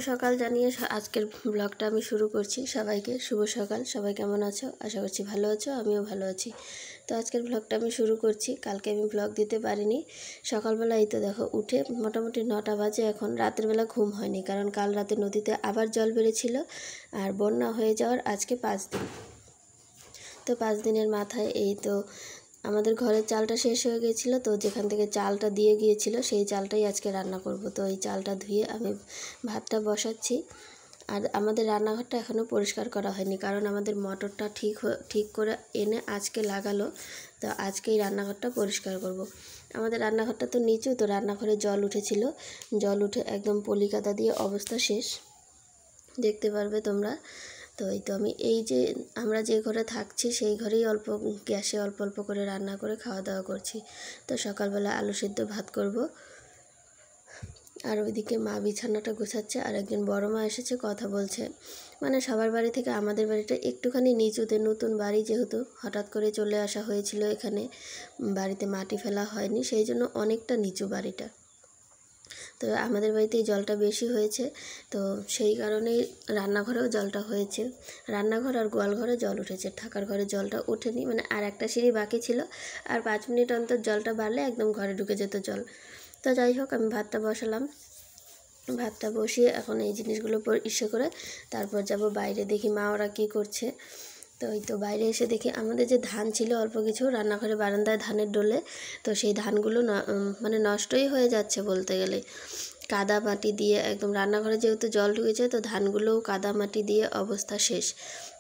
সকাল জানিয়ে আজকের ব্লগটা আমি শুরু করছি। সবাইকে শুভ সকাল। সবাই কেমন আছো? আশা করছি ভালো আছো, আমিও ভালো আছি। তো আজকের ব্লগটা আমি শুরু করছি। কালকে আমি ব্লগ দিতে পারিনি। সকালবেলা এই তো দেখো উঠে মোটামুটি 9টা বাজে। এখন রাতের বেলা ঘুম হয়নি, কারণ কাল রাতে নদীতে আবার জল বেড়েছিল আর বন্যা হয়ে যাওয়ার আজকে 5 দিন। তো 5 দিনের মাথায় এই তো আমাদের ঘরের চালটা শেষ হয়ে গিয়েছিলো, তো যেখান থেকে চালটা দিয়ে গিয়েছিল সেই চালটাই আজকে রান্না করব। তো এই চালটা ধুয়ে আমি ভাতটা বসাচ্ছি। আর আমাদের রান্নাঘরটা এখনও পরিষ্কার করা হয়নি, কারণ আমাদের মোটরটা ঠিক করে এনে আজকে লাগালো। তো আজকেই রান্নাঘরটা পরিষ্কার করব। আমাদের রান্নাঘরটা তো নিচু, তো রান্নাঘরে জল উঠেছিল। জল উঠে একদম পলিকাতা দিয়ে অবস্থা শেষ, দেখতে পারবে তোমরা। তো এই তো আমি এই যে আমরা যে ঘরে থাকছি সেই ঘরেই গ্যাসে অল্প অল্প করে রান্না করে খাওয়া দাওয়া করছি। তো সকালবেলা আলু সিদ্ধ ভাত করব। আর ওইদিকে মা বিছানাটা গোছাচ্ছে, আর একজন বড় মা এসেছে, কথা বলছে। মানে সবার বাড়ি থেকে আমাদের বাড়িটা একটুখানি নিচুতে, নতুন বাড়ি যেহেতু হঠাৎ করে চলে আসা হয়েছিল এখানে, বাড়িতে মাটি ফেলা হয়নি, সেই জন্য অনেকটা নিচু বাড়িটা। তো আমাদের বাড়িতে জলটা বেশি হয়েছে, তো সেই কারণেই রান্নাঘরেও জলটা হয়েছে। রান্নাঘর আর গোয়ালঘরে জল উঠেছে, থাকার ঘরে জলটা ওঠেনি। মানে আর একটা সিঁড়ি বাকি ছিল, আর 5 মিনিট অন্তর জলটা বাড়লে একদম ঘরে ঢুকে যেত জল। তো যাই হোক, আমি ভাতটা বসালাম। ভাতটা বসিয়ে এখন এই জিনিসগুলো ইসে করে তারপর যাব বাইরে, দেখি মা ওরা কী করছে। তো এই তো বাইরে এসে দেখি আমাদের যে ধান ছিল অল্প কিছু রান্নাঘরে বারান্দায় ধানের ডোলে, তো সেই ধানগুলো মানে নষ্টই হয়ে যাচ্ছে বলতে গেলে। কাদা মাটি দিয়ে একদম, রান্নাঘরে যেহেতু জল ঢুকেছে তো ধানগুলোও কাদা মাটি দিয়ে অবস্থা শেষ।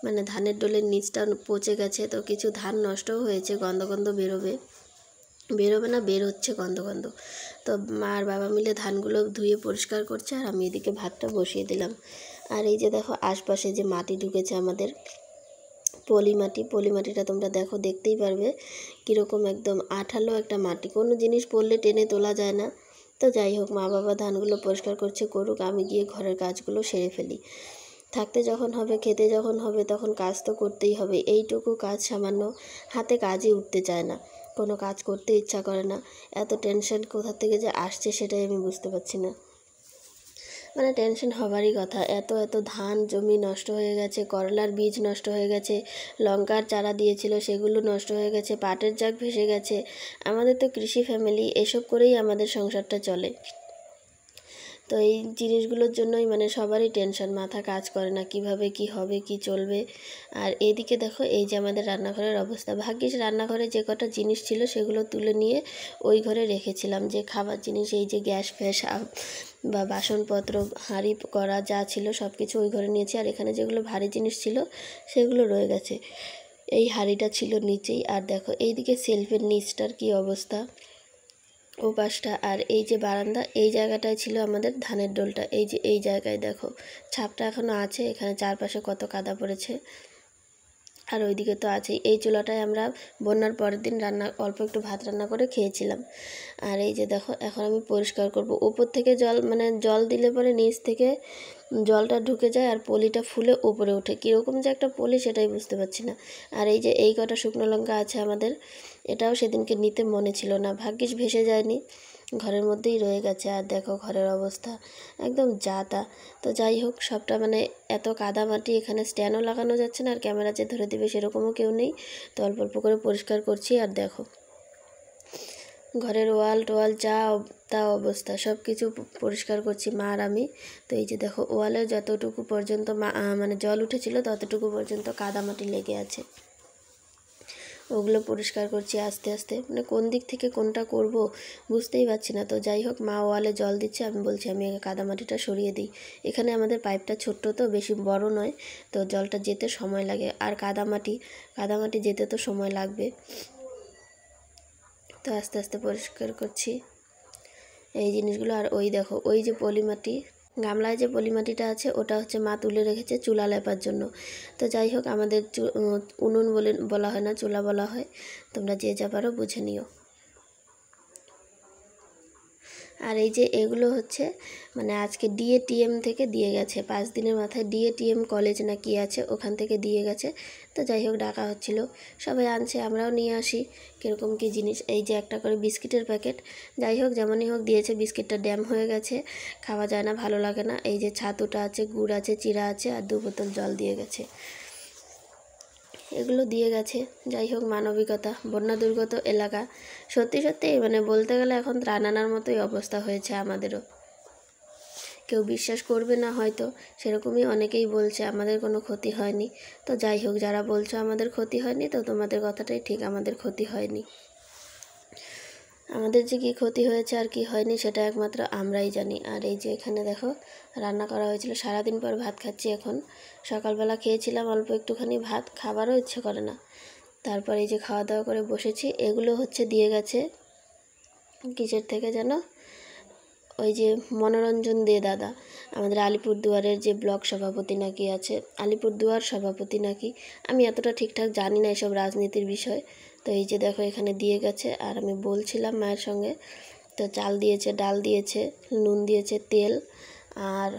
মানে ধানের ডোলের নিচটা পচে গেছে, তো কিছু ধান নষ্টও হয়েছে, গন্ধ গন্ধ বেরোবে না, বের হচ্ছে গন্ধ গন্ধ। তো মা আর বাবা মিলে ধানগুলো ধুয়ে পরিষ্কার করছে, আর আমি এদিকে ভাতটা বসিয়ে দিলাম। আর এই যে দেখো আশপাশে যে মাটি ঢুকেছে আমাদের, পলি মাটিটা তোমরা দেখতেই পারবে কীরকম একদম আঠালো একটা মাটি, কোনো জিনিস পড়লে টেনে তোলা যায় না। তো যাই হোক, মা বাবা ধানগুলো পরিষ্কার করছে, করুক, আমি গিয়ে ঘরের কাজগুলো সেরে ফেলি। থাকতে যখন হবে, খেতে যখন হবে, তখন কাজ তো করতেই হবে। এইটুকু কাজ সামান্য, হাতে কাজই উঠতে চায় না, কোনো কাজ করতে ইচ্ছা করে না। এত টেনশন কোথা থেকে যে আসছে সেটাই আমি বুঝতে পারছি না। মানে টেনশন হবারই কথা। এত ধান জমি নষ্ট হয়ে গেছে, করলার বীজ নষ্ট হয়ে গেছে, লঙ্কার চারা দিয়েছিল সেগুলো নষ্ট হয়ে গেছে, পাটের জাগ ভেসে গেছে। আমাদের তো কৃষি ফ্যামিলি, এসব করেই আমাদের সংসারটা চলে। তো এই জিনিসগুলোর জন্যই মানে সবারই টেনশন, মাথা কাজ করে না কিভাবে কি হবে, কি চলবে। আর এইদিকে দেখো এই যে আমাদের রান্নাঘরের অবস্থা, ভাগ্যিস রান্নাঘরে যে কটা জিনিস ছিল সেগুলো তুলে নিয়ে ওই ঘরে রেখেছিলাম, যে খাবার জিনিস, এই যে গ্যাস ফ্যাস বা বাসনপত্র, হাঁড়ি করা যা ছিল সব কিছু ওই ঘরে নিয়েছি। আর এখানে যেগুলো ভারী জিনিস ছিল সেগুলো রয়ে গেছে। এই হাঁড়িটা ছিল নিচেই। আর দেখো এইদিকে সেলফের নিচটার কি অবস্থা, ও পাশটা। আর এই যে বারান্দা, এই জায়গাটায় ছিল আমাদের ধানের ডোলটা, এই যে এই জায়গায় দেখো ছাপটা এখনও আছে, এখানে চারপাশে কত কাদা পড়েছে। আর ওইদিকে তো আছেই, এই চুলাটায় আমরা বন্যার পরের দিন অল্প একটু ভাত রান্না করে খেয়েছিলাম। আর এই যে দেখো এখন আমি পরিষ্কার করব। উপর থেকে জল দিলে পরে নিচ থেকে জলটা ঢুকে যায় আর পলিটা ফুলে উপরে ওঠে, কীরকম যে একটা পলি সেটাই বুঝতে পারছি না। আর এই যে এই কটা শুকনো লঙ্কা আছে আমাদের, এটাও সেদিনকে নিতে মনে ছিল না, ভাগ্যিস ভেসে যায়নি, ঘরের মধ্যেই রয়ে গেছে। আর দেখো ঘরের অবস্থা একদম যা তা। তো যাই হোক, সবটা মানে এত কাদা মাটি, এখানে স্ট্যান্ডও লাগানো যাচ্ছে না, আর ক্যামেরা যে ধরে দেবে সেরকমও কেউ নেই। তো অল্প অল্প করে পরিষ্কার করছি। আর দেখো ঘরের ওয়াল টোয়াল যা তা অবস্থা, সব কিছু পরিষ্কার করছি মা আর আমি। তো এই যে দেখো ওয়ালে যতটুকু পর্যন্ত মানে জল উঠেছিল ততটুকু পর্যন্ত কাদামাটি লেগে আছে, ওগুলো পরিষ্কার করছি আস্তে আস্তে। মানে কোন দিক থেকে কোনটা করব বুঝতেই পারছি না। তো যাই হোক, মা ওয়ালে জল দিচ্ছে, আমি বলছি আমি কাদামাটিটা সরিয়ে দিই। এখানে আমাদের পাইপটা ছোট্ট, তো বেশি বড় নয়, তো জলটা যেতে সময় লাগে। আর কাদামাটি যেতে তো সময় লাগবে। তো আস্তে আস্তে পরিষ্কার করছি এই জিনিসগুলো। আর ওই দেখো ওই যে পলিমাটি, গামলায় যে পলিমাটিটা আছে ওটা হচ্ছে মা তুলে রেখেছে চুলা লেপার জন্য। তো যাই হোক, আমাদের উনুন বলা হয় না, চুলা বলা হয়, তোমরা যে যা পারো বুঝে নিও। আর এই যে এগুলো হচ্ছে মানে আজকে ডিএটিএম থেকে দিয়ে গেছে, 5 দিনের মাথায় ডিএটিএম কলেজ না কি আছে ওখান থেকে দিয়ে গেছে। তো যাই হোক ডাকা হচ্ছিল, সবাই আনছে, আমরাও নিয়ে আসি কীরকম কী জিনিস। এই যে একটা করে বিস্কিটের প্যাকেট, যাই হোক যেমনই হোক দিয়েছে। বিস্কিটটা ড্যাম হয়ে গেছে, খাওয়া যায় না, ভালো লাগে না। এই যে ছাতুটা আছে, গুড় আছে, চিড়া আছে, আর 2 বোতল জল দিয়ে গেছে, এগুলো দিয়ে গেছে। যাই হোক মানবিকতা, বন্যা দুর্গত এলাকা, সত্যি সত্যি মানে বলতে গেলে এখন ত্রাণ আনার মতোই অবস্থা হয়েছে আমাদেরও। কেউ বিশ্বাস করবে না হয়তো, সেরকমই অনেকেই বলছে আমাদের কোনো ক্ষতি হয়নি। তো যাই হোক, যারা বলছো আমাদের ক্ষতি হয়নি, তো তোমাদের কথাটাই ঠিক, আমাদের ক্ষতি হয়নি। আমাদের যে কী ক্ষতি হয়েছে আর কি হয়নি সেটা একমাত্র আমরাই জানি। আর এই যে এখানে দেখো রান্না করা হয়েছিল, সারাদিন পর ভাত খাচ্ছি এখন। সকালবেলা খেয়েছিলাম অল্প একটুখানি ভাত, খাবারও ইচ্ছে করে না। তারপর এই যে খাওয়া দাওয়া করে বসেছি। এগুলো হচ্ছে দিয়ে গেছে কিসের থেকে যেন, ওই যে মনোরঞ্জন দে দাদা, আমাদের আলিপুরদুয়ারের যে ব্লক সভাপতি নাকি আছে, আলিপুরদুয়ার সভাপতি নাকি, আমি এতটা ঠিকঠাক জানি না এসব রাজনীতির বিষয়। তো এই যে দেখো এখানে দিয়ে গেছে। আর আমি বলছিলাম মায়ের সঙ্গে, তো চাল দিয়েছে, ডাল দিয়েছে, নুন দিয়েছে, তেল, আর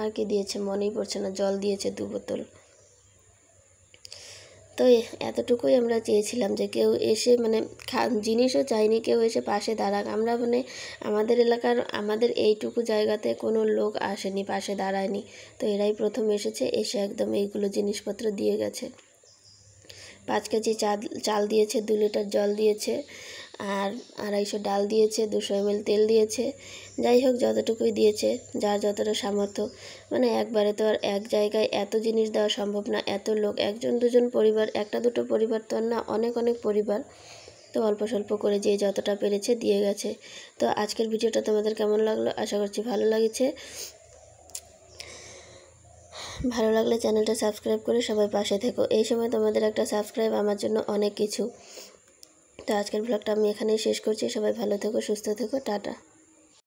আর কি দিয়েছে মনেই পড়ছে না, জল দিয়েছে 2 বোতল। তো এতটুকুই আমরা চেয়েছিলাম যে কেউ এসে মানে জিনিসও চাইনি, কেউ এসে পাশে দাঁড়াক। আমরা মানে আমাদের এলাকার আমাদের এইটুকু জায়গাতে কোনো লোক আসেনি, পাশে দাঁড়ায়নি। তো এরাই প্রথম এসেছে, এসে একদম এইগুলো জিনিসপত্র দিয়ে গেছে। 5 কেজি চাল দিয়েছে, 2 লিটার জল দিয়েছে, আর 250 ডাল দিয়েছে, 200 ml তেল দিয়েছে। যাই হোক যতটুকুই দিয়েছে, যার যতটা সামর্থ্য। মানে একবারে তো আর এক জায়গায় এত জিনিস দেওয়া সম্ভব না, এত লোক, 1জন 2জন পরিবার, 1টা 2টো পরিবার তো আর না, অনেক অনেক পরিবার। তো অল্প স্বল্প করে যে যতটা পেরেছে দিয়ে গেছে। তো আজকের ভিডিওটা তোমাদের কেমন লাগলো, আশা করছি ভালো লাগছে। ভালো লাগলে চ্যানেলটা সাবস্ক্রাইব করে সবাই পাশে থেকো। এই সময় তোমাদের একটা সাবস্ক্রাইব আমার জন্য অনেক কিছু। তো আজকের ব্লগটা আমি এখানেই শেষ করছি। সবাই ভালো থেকো, সুস্থ থেকো, টাটা।